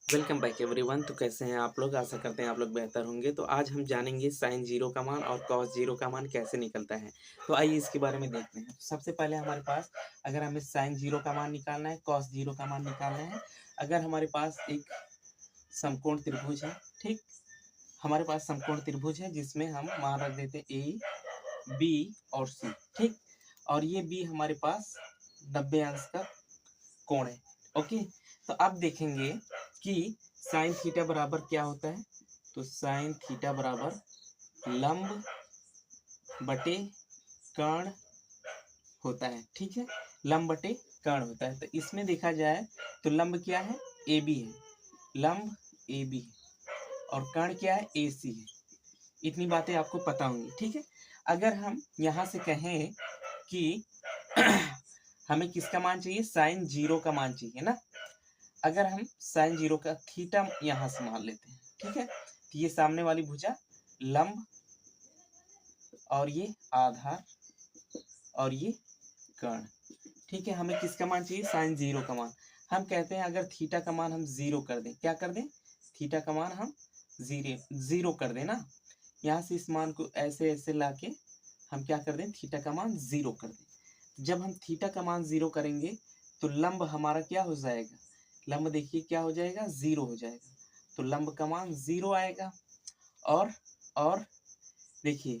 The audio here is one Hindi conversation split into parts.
Welcome back everyone. तो कैसे हैं आप लोग? आशा करते हैं आप लोग बेहतर होंगे। तो आज हम जानेंगे साइन जीरो का मान और कॉस जीरो का मान कैसे निकलता है। तो आइए इसके बारे में देखते हैं। सबसे पहले हमारे पास अगर हमें साइन जीरो का मान निकालना है, कॉस जीरो का मान निकालना है। अगर हमारे पास एक समकोण त्रिभुज है, ठीक, हमारे पास समकोण त्रिभुज है जिसमें हम मान रख देते हैं ए, बी और सी, ठीक। और ये बी हमारे पास 90 अंश का कोण है। ओके, तो अब देखेंगे कि साइन थीटा बराबर क्या होता है। तो साइन थीटा बराबर लंब बटे कर्ण होता है, ठीक है। लंब बटे कर्ण होता है। तो इसमें देखा जाए तो लंब क्या है, ए बी है, लंब ए बी है और कर्ण क्या है, ए सी है। इतनी बातें आपको पता होंगी, ठीक है। अगर हम यहाँ से कहें कि हमें किसका मान चाहिए, साइन जीरो का मान चाहिए ना। अगर हम साइन जीरो का थीटा यहाँ से मान लेते हैं, ठीक है। तो ये सामने वाली भुजा लंब और ये आधार और ये कर्ण, ठीक है। हमें किसका मान चाहिए, साइन जीरो का मान। हम कहते हैं अगर थीटा का मान हम जीरो कर दें, क्या कर दें, थीटा का मान हम जीरो कर दें ना। यहाँ से इस मान को ऐसे ऐसे लाके हम क्या कर दें, थीटा का मान जीरो कर दें। जब हम थीटा का मान जीरो करेंगे तो लंब हमारा क्या हो जाएगा, लंब देखिए क्या हो जाएगा, जीरो हो जाएगा। तो लंब का मान जीरो आएगा। और देखिए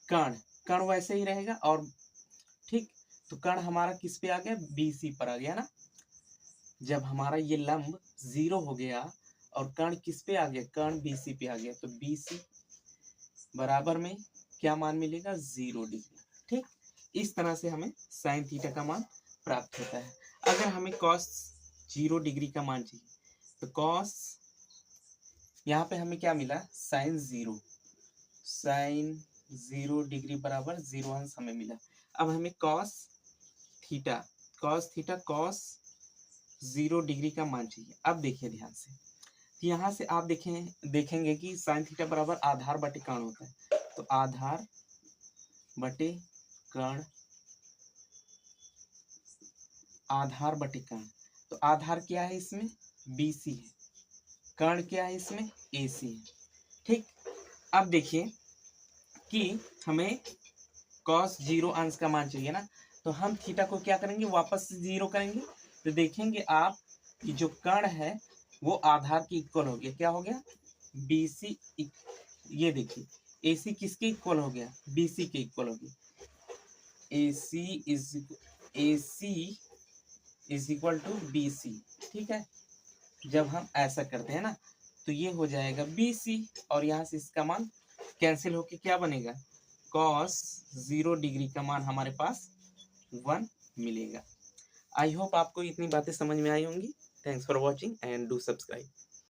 कर्ण, कर्ण वैसे ही रहेगा और ठीक। तो कर्ण हमारा किस पे आ गया, बी सी पर आ गया ना। जब हमारा ये लंब जीरो हो गया और कर्ण किस पे आ गया, कर्ण बी सी पे आ गया, तो बी सी बराबर में क्या मान मिलेगा, 0 डिग्री, ठीक। इस तरह से हमें साइन थीटा का मान प्राप्त होता है। अगर हमें कॉस 0 डिग्री का मान चाहिए तो कॉस, यहाँ पे हमें क्या मिला, साइन जीरो, साइन 0 डिग्री बराबर 0 अंश हमें मिला। अब हमें कॉस थीटा, कॉस 0 डिग्री का मान चाहिए। अब देखिए ध्यान से, यहाँ से आप देखेंगे कि साइन थीटा बराबर आधार बटे कर्ण होता है। तो आधार बटे कर्ण, आधार बटे कर्ण। तो आधार क्या है इसमें, बी सी है, कर्ण क्या है इसमें, ए सी है, ठीक। अब देखिए कि हमें कॉस 0 अंश का मान चाहिए ना। तो हम थीटा को क्या करेंगे, वापस से जीरो करेंगे। तो देखेंगे आप कि जो कर्ण है वो आधार के इक्वल हो गया, क्या हो गया, बी सी। ये देखिए ए सी किसके इक्वल हो गया, बी सी के इक्वल हो गया। A C is equal to B C, ठीक है। जब हम ऐसा करते हैं ना तो ये हो जाएगा बी सी और यहाँ से इसका मान कैंसिल होके क्या बनेगा, कॉस 0 डिग्री का मान हमारे पास 1 मिलेगा। आई होप आपको इतनी बातें समझ में आई होंगी। Thanks for watching and do subscribe.